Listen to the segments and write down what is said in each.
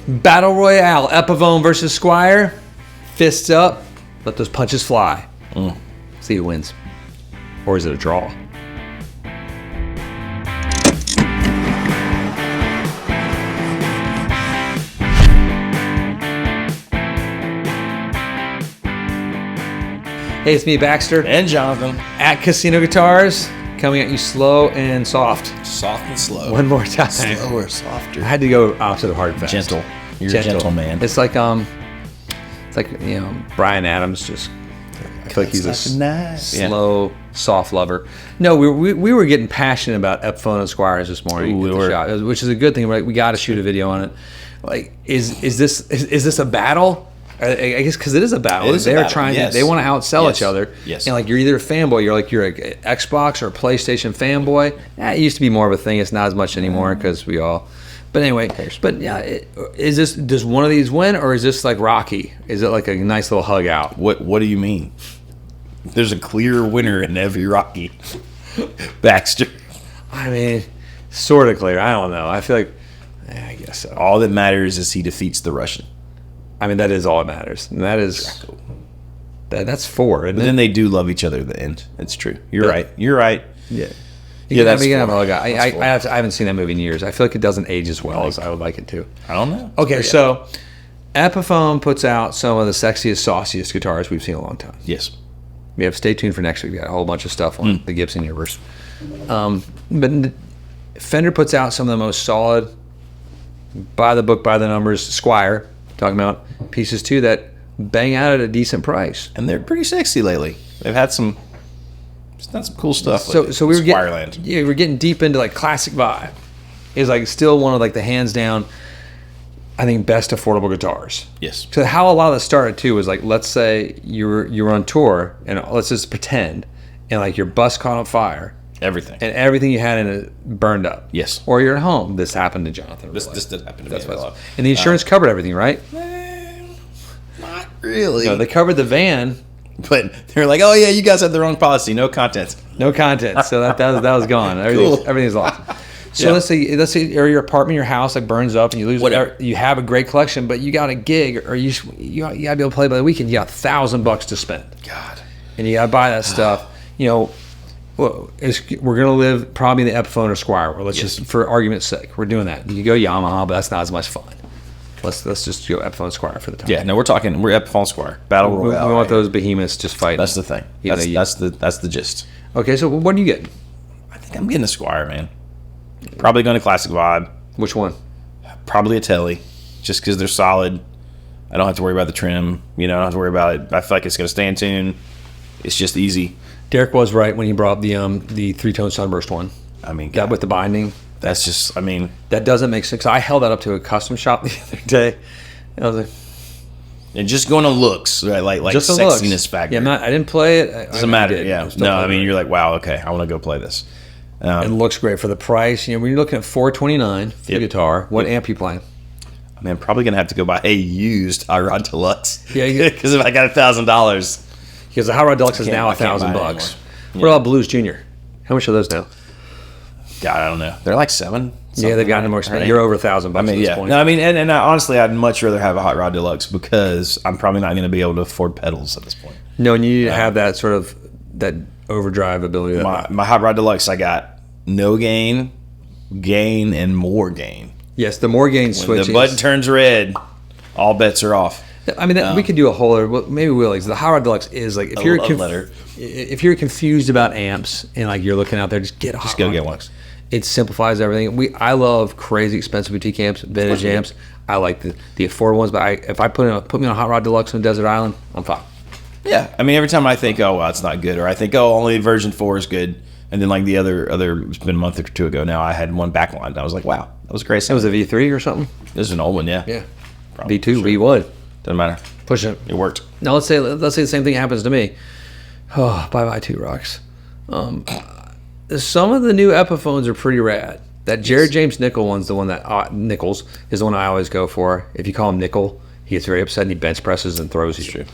Battle Royale, Epiphone versus Squire. Fists up. Let those punches fly. See who wins. Or is it a draw? Hey, it's me, Baxter. And Jonathan. At Casino Guitars. Coming at you slow and soft. Soft and slow. One more time. Slower, softer. I had to go opposite of hard and fast. Gentle. You're a gentle man. It's like Bryan Adams. Just I feel like he's a slow, soft lover. No, we were getting passionate about Epiphone and Squires this morning. Ooh, we were. Shot, which is a good thing. We got to shoot a video on it. Like, is this a battle? I guess because it is a battle. They're trying to. They want to outsell each other. Yes. And like you're either a fanboy, you're an Xbox or a PlayStation fanboy. It used to be more of a thing. It's not as much anymore because we all. But anyway, does one of these win, or is this like Rocky? Is it like a nice little hug out? What do you mean? There's a clear winner in every Rocky. Baxter. I mean, sort of clear. I don't know. I feel like, I guess so. All that matters is he defeats the Russian. I mean, that is all that matters. And that is, that's four, isn't it? Then they do love each other at the end. It's true. You're right. You're right. Yeah. That's I haven't seen that movie in years. I feel like it doesn't age as well as I would like it to. I don't know. Okay, so Epiphone puts out some of the sexiest, sauciest guitars we've seen in a long time. Yes. We have stay tuned for next week. We got a whole bunch of stuff on the Gibson universe. But Fender puts out some of the most solid, by the book, by the numbers, Squire, talking about pieces too that bang out at a decent price. And they're pretty sexy lately. They've had some cool stuff. So we were getting deep into like classic vibe. It's like still one of like the hands down, I think, best affordable guitars. Yes. So how a lot of this started too was like, let's say you were on tour and let's just pretend, and like your bus caught on fire. Everything. And everything you had in it burned up. Yes. Or you're at home. This happened to Jonathan. This did happen to me a lot. And the insurance covered everything, right? Not really. No, they covered the van. But they're like, oh yeah, you guys had the wrong policy. No contents. No contents. So that was gone. Everything's lost. So let's say or your apartment, your house like burns up and you lose whatever. You have a great collection, but you got a gig or you gotta be able to play by the weekend. You got $1,000 to spend. God. And you gotta buy that stuff. Well, we're gonna live probably in the Epiphone or Squire. Or let's just, for argument's sake, we're doing that. You can go Yamaha, but that's not as much fun. Let's just go Epiphone Squire for the time. Yeah, no, we're Epiphone Squire. Battle Royale. We want those behemoths just fighting. That's the thing. That's the gist. Okay, so what are you getting? I think I'm getting a Squire, man. Probably going to classic vibe. Which one? Probably a Telly, just because they're solid. I don't have to worry about the trim. I don't have to worry about it. I feel like it's going to stay in tune. It's just easy. Derek was right when he brought up the three-tone sunburst one. I mean, that with the binding. That's just, that doesn't make sense. I held that up to a custom shop the other day. And I was like, and just going to looks, right? Like just sexiness looks. factor. Yeah, I didn't play it. Doesn't matter. Yeah, no, you're like, wow, okay, I want to go play this. It looks great for the price. When you're looking at $429 for the guitar, what amp you playing? I'm probably gonna have to go buy a used Hot Rod Deluxe. Yeah, because if I got $1,000, because the Hot Rod Deluxe is now $1,000. What about Blues Junior? How much are those now? God, I don't know. They're like $7. Yeah, they've gotten more expensive. You're over $1,000 at this point. No, and honestly, I'd much rather have a Hot Rod Deluxe because I'm probably not going to be able to afford pedals at this point. No, and you need to have that sort of that overdrive ability. My Hot Rod Deluxe, I got no gain, and more gain. Yes, the more gain switch. When the button turns red, all bets are off. We could do a whole other. Maybe we will. The Hot Rod Deluxe is like if you're confused about amps and like you're looking out there, just get a Hot Rod. Just go get one. It simplifies everything. I love crazy expensive boutique amps, vintage amps. I like the affordable ones, but if I put me on a Hot Rod Deluxe on Desert Island, I'm fine. Yeah, every time I think, oh well, it's not good, or I think, oh, only version 4 is good, and then like the other, it's been a month or two ago now, I had one backline, and I was like, wow, that was great. That was a V3 or something. This is an old one, yeah. Yeah, probably. V2, sure. V1. Doesn't matter. Push it. It worked. Now let's say the same thing happens to me. Oh, bye Two Rocks. Some of the new Epiphones are pretty rad. That Jared James Nickel one's the one that Nichols is the one I always go for. If you call him Nickel, he gets very upset and he bench presses and throws you.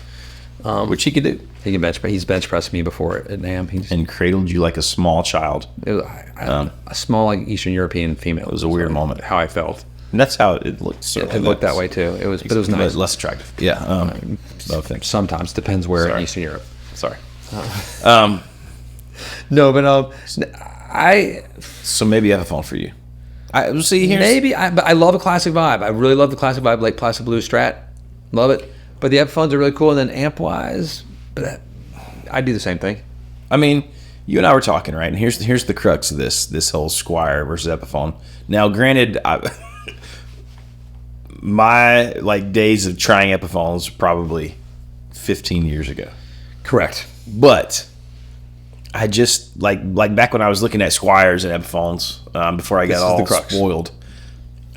Which he could do. He can bench. He's bench pressed me before at NAMM. And cradled you like a small child. It was, a small like Eastern European female. It was a weird moment. How I felt. And that's how it looked. It looked that way too. It was, but it was nice. Less attractive. Yeah. Both things. Sometimes depends where Sorry. in Eastern Europe. Sorry. No, but I So maybe Epiphone for you. We'll see here. but I love a classic vibe. I really love the classic vibe, like Plastic Blue Strat. Love it. But the Epiphones are really cool. And then amp wise, I do the same thing. I mean, you and I were talking, right? And here's the crux of this whole Squire versus Epiphone. Now, granted, my like days of trying Epiphones were probably 15 years ago. Correct. But I just like back when I was looking at Squires and Epiphones before I got all spoiled.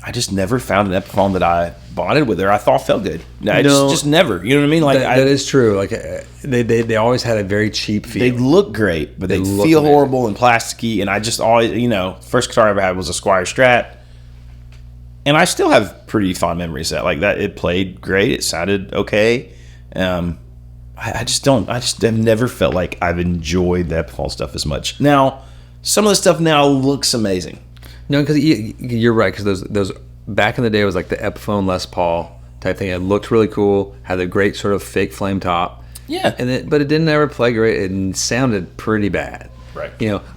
I just never found an Epiphone that I bonded with or I thought felt good. Just never. You know what I mean? Like that is true. Like they always had a very cheap feel. They look great, but they feel horrible and plasticky. And I just always, first guitar I ever had was a Squire Strat, and I still have pretty fond memories of that. Like that, it played great. It sounded okay. I just have never felt like I've enjoyed the Epiphone stuff as much. Now, some of the stuff now looks amazing. No, because you're right. Because those back in the day it was like the Epiphone Les Paul type thing. It looked really cool. Had a great sort of fake flame top. Yeah. But it didn't ever play great. It sounded pretty bad. Right.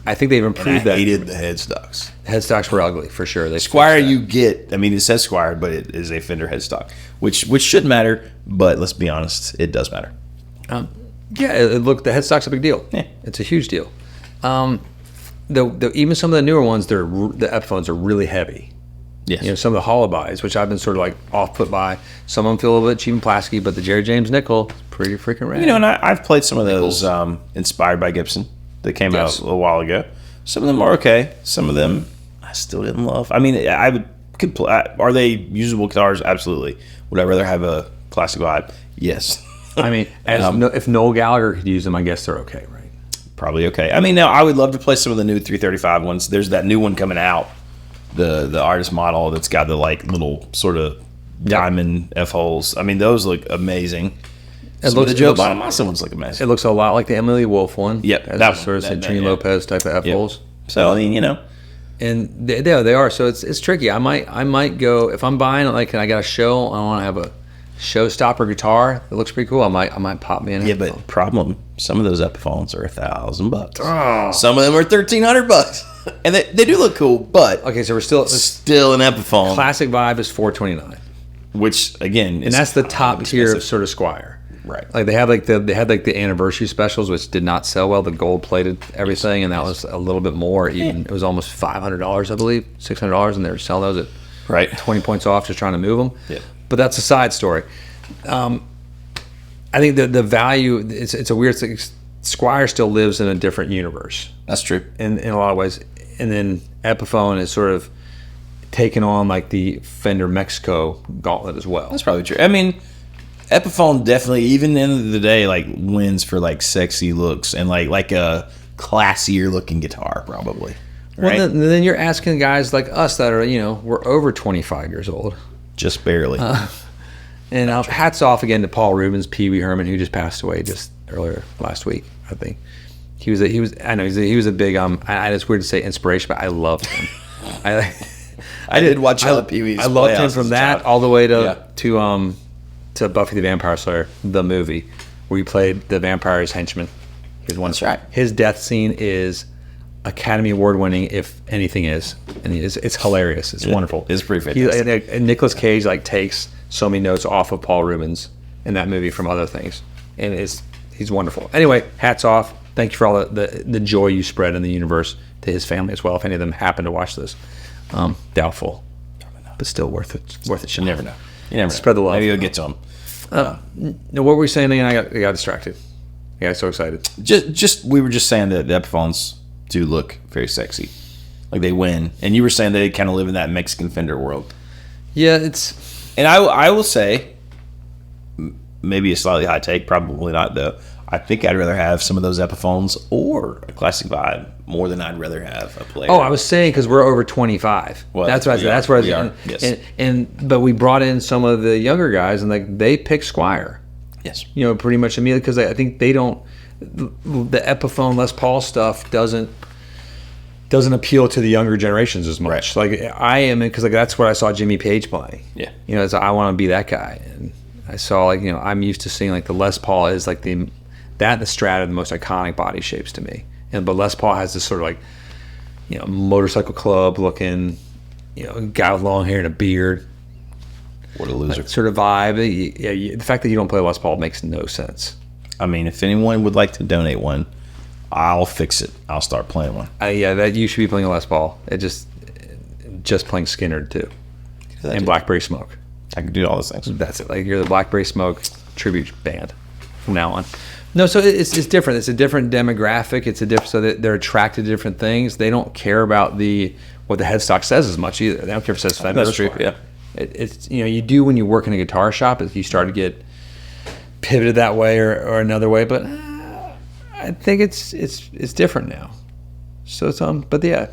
I think they've improved that. I hated the headstocks. Headstocks were ugly for sure. Squire, you get. I mean, it says Squire, but it is a Fender headstock, which should matter. But let's be honest, it does matter. The headstock's a big deal. Yeah. It's a huge deal. Even some of the newer ones, the Epiphones are really heavy. Yes. Some of the Hollabays, which I've been sort of like off put by. Some of them feel a little bit cheap and plasticky, but the Jerry James nickel is pretty freaking rad. And I've played some of those inspired by Gibson that came out a little while ago. Some of them are okay. Some of them I still didn't love. I mean, could play. Are they usable guitars? Absolutely. Would I rather have a classic vibe? Yes. I mean, if Noel Gallagher could use them, I guess they're okay, right? Probably okay. I mean, now I would love to play some of the new 335 ones. There's that new one coming out, the artist model that's got the like little sort of diamond F holes. I mean, those look amazing. The Joe Bonamassa ones look amazing. It looks a lot like the Emily Wolf one. Yep, that sort of Trini Lopez type of F holes. So I mean, and they are. So it's tricky. I might go if I'm buying like and I got a show. I want to have a showstopper guitar. It looks pretty cool. I might pop me in. Yeah, but problem. Some of those Epiphones are $1,000. Oh. Some of them are $1,300, and they do look cool. But okay, so we're still an Epiphone. Classic vibe is $429, which again, and that's the top tier of sort of Squire. Right. Like they had the anniversary specials, which did not sell well. The gold plated everything, and that was a little bit more. Even it was almost $500, I believe, $600, and they were selling those at 20 points off, just trying to move them. Yeah. But that's a side story. I think the value, it's a weird thing. Squire still lives in a different universe. That's true. In a lot of ways. And then Epiphone is sort of taken on like the Fender Mexico gauntlet as well. That's probably true. I mean, Epiphone definitely, even at the end of the day, like wins for like sexy looks and like a classier looking guitar probably. Right? Well, then you're asking guys like us that are, we're over 25 years old. Just barely. And hats off again to Paul Rubens, Pee Wee Herman, who just passed away just earlier last week, I think. He was a big it's weird to say inspiration, but I loved him. I did watch Pee Wee's. I loved him from that all the way to Buffy the Vampire Slayer, the movie, where he played the vampire's henchman. That's right. His death scene is Academy Award winning, if anything is, and it's hilarious. It's wonderful. It's pretty fantastic. And Nicolas Cage takes so many notes off of Paul Rubens in that movie from other things, and he's wonderful. Anyway, hats off. Thank you for all the joy you spread in the universe to his family as well. If any of them happen to watch this, doubtful, but still worth it. Worth it. You never know. You never spread know. the love. Maybe you'll get to them. What were we saying? I got distracted. I got so excited. We were just saying that the Epiphones do look very sexy, like they win. And you were saying they kind of live in that Mexican Fender world. Yeah, and I will say, maybe a slightly high take, probably not though. I think I'd rather have some of those Epiphones or a classic vibe more than I'd rather have a player. Oh, I was saying because we're over 25. Well, that's what I said. That's where I was. Yes. But we brought in some of the younger guys, and they pick Squire. Yes. Pretty much immediately because I think they don't. The Epiphone Les Paul stuff doesn't. doesn't appeal to the younger generations as much. Like I am, because like that's what I saw Jimmy Page playing. Yeah. You know, I want to be that guy, and I saw like, you know, I'm used to seeing like the Les Paul is like the Strat are the most iconic body shapes to me, but Les Paul has this sort of like, you know, motorcycle club looking, you know, guy with long hair and a beard. What a loser. Like, sort of vibe. The fact that you don't play Les Paul makes no sense. I mean, if anyone would like to donate one, I'll fix it. I'll start playing one. Yeah, that you should be playing a Les Paul. It just playing Skinner too, and Blackberry Smoke. I can do all those things. That's it. Like you're the Blackberry Smoke tribute band from now on. No, so it's different. It's a different demographic. It's a different, so that they're attracted to different things. They don't care about what the headstock says as much either. They don't care if it says Fender. That's true. Yeah. It's you know, you do when you work in a guitar shop. If you start to get pivoted that way or another way, but I think it's different now. So it's but yeah,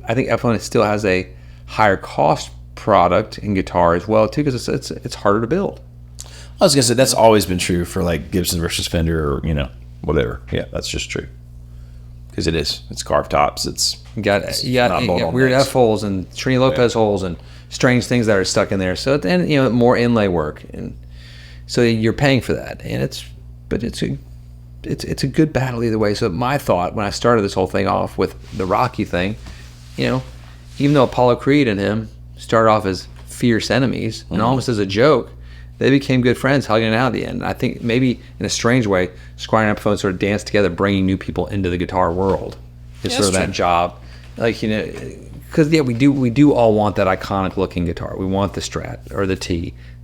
I think Epiphone still has a higher cost product in guitar as well too, because it's harder to build. I was gonna say that's always been true for like Gibson versus Fender, or you know, whatever. Yeah, that's just true. Because it is. It's carved tops. You got weird F holes and Trini Lopez holes and strange things that are stuck in there. So then, you know, more inlay work, and so you're paying for that, and it's a good battle either way. So my thought when I started this whole thing off with the Rocky thing, you know, even though Apollo Creed and him started off as fierce enemies and almost as a joke, they became good friends, hugging it out at the end. I think maybe in a strange way, Squire and Epiphone sort of danced together, bringing new people into the guitar world. It's sort of that job, like, you know, because yeah, we do all want that iconic looking guitar. We want the Strat or the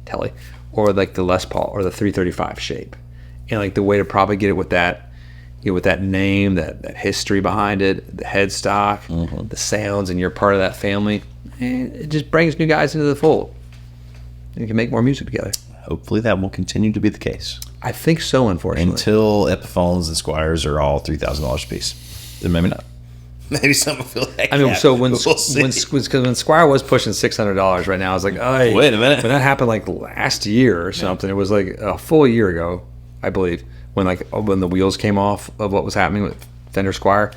Telly, or like the Les Paul or the 335 shape, and like the way to probably get it with that, you know, with that name, that history behind it, the headstock, the sounds, and you're part of that family. And it just brings new guys into the fold. You can make more music together. Hopefully that will continue to be the case. I think so, unfortunately. Until Epiphones and Squires are all $3,000 a piece. Then maybe not. Maybe some will feel like so when Squire was pushing $600 right now, I was like, oh, wait a minute. When that happened like last year or something, it was like a full year ago, I believe, when the wheels came off of what was happening with Fender Squire.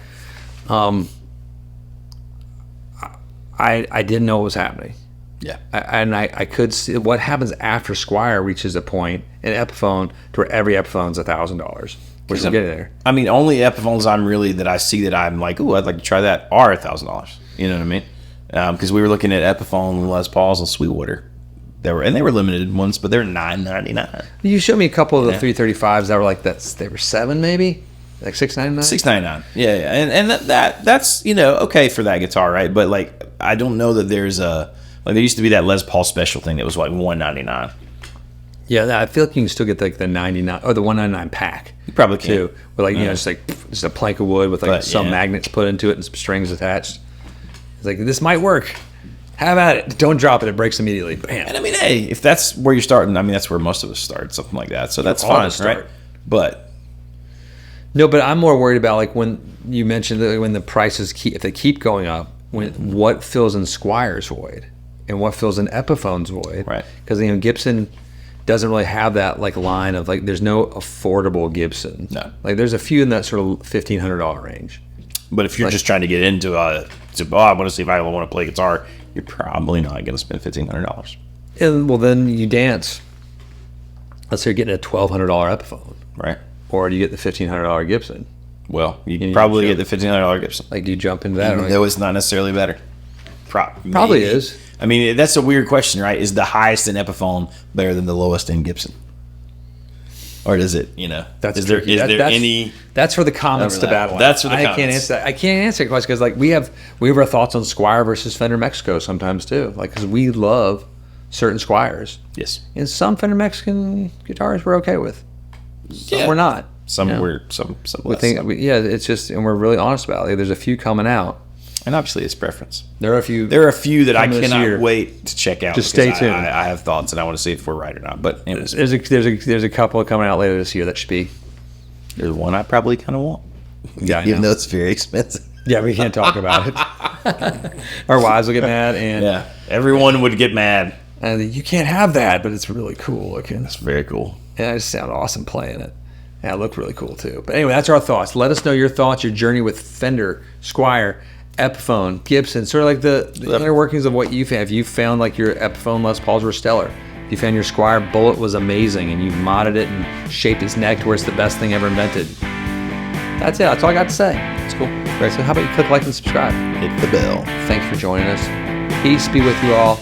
I didn't know what was happening. Yeah, I could see what happens after Squire reaches a point in Epiphone to where every Epiphone's $1,000. We're still getting there. I mean, only Epiphones that I see that I'm like, ooh, I'd like to try that are $1,000. You know what I mean? Because we were looking at Epiphone, Les Pauls, and Sweetwater. They were limited ones, but they're $9.99. You showed me a couple of the 335s that were like they were $7 maybe, like $6.99. $6.99. Yeah, and that's, you know, okay for that guitar, right? But like, I don't know that there's like there used to be that Les Paul special thing that was like $199. Yeah, I feel like you can still get like the 99 or the 199 pack. You probably can too, with like, you know, just a plank of wood with like some magnets put into it and some strings attached. It's like, this might work. Have at it. Don't drop it. It breaks immediately. Bam. And I mean, hey, if that's where you're starting, I mean, that's where most of us start, something like that. So that's fine, right? But no, but I'm more worried about like when you mentioned that when the prices if they keep going up, what fills in Squire's void and what fills in Epiphone's void, right? Because, you know, Gibson doesn't really have that like line of like, there's no affordable Gibson. No, like there's a few in that sort of $1,500 range. But if you're just trying to get into I want to see if I want to play guitar, you're probably not going to spend $1,500. And well, then you dance. Let's say you're getting a $1,200 Epiphone, right? Or do you get the $1,500 Gibson? Well, you can probably get the $1,500 Gibson. Like, do you jump into that? Even though it's not necessarily better. Probably is. I mean, that's a weird question, right? Is the highest in Epiphone better than the lowest in Gibson? Or does it, you know? Is there any? That's for the comments to battle. That's for the comments. I can't answer that. I can't answer that question because like we have our thoughts on Squire versus Fender Mexico sometimes too. Like, because we love certain Squires. Yes. And some Fender Mexican guitars we're okay with. Some we're not. Some we're some less. It's just, and we're really honest about it. There's a few coming out. And obviously, it's preference. There are a few that I cannot wait to check out. Just stay tuned. I have thoughts, and I want to see if we're right or not. But anyways, there's a couple coming out later this year that should be. There's one I probably kind of want. Yeah, even though it's very expensive. Yeah, we can't talk about it. Our wives will get mad, and everyone would get mad. And you can't have that, but it's really cool looking. It's very cool. And I just sound awesome playing it. Yeah, it looked really cool too. But anyway, that's our thoughts. Let us know your thoughts, your journey with Fender, Squire, Epiphone, Gibson, sort of like the inner workings of what you found. If you found like your Epiphone Les Pauls were stellar, if you found your Squire Bullet was amazing and you modded it and shaped its neck to where it's the best thing ever invented. That's it. That's all I got to say. It's cool. Great. So how about you click like and subscribe? Hit the bell. Thanks for joining us. Peace be with you all.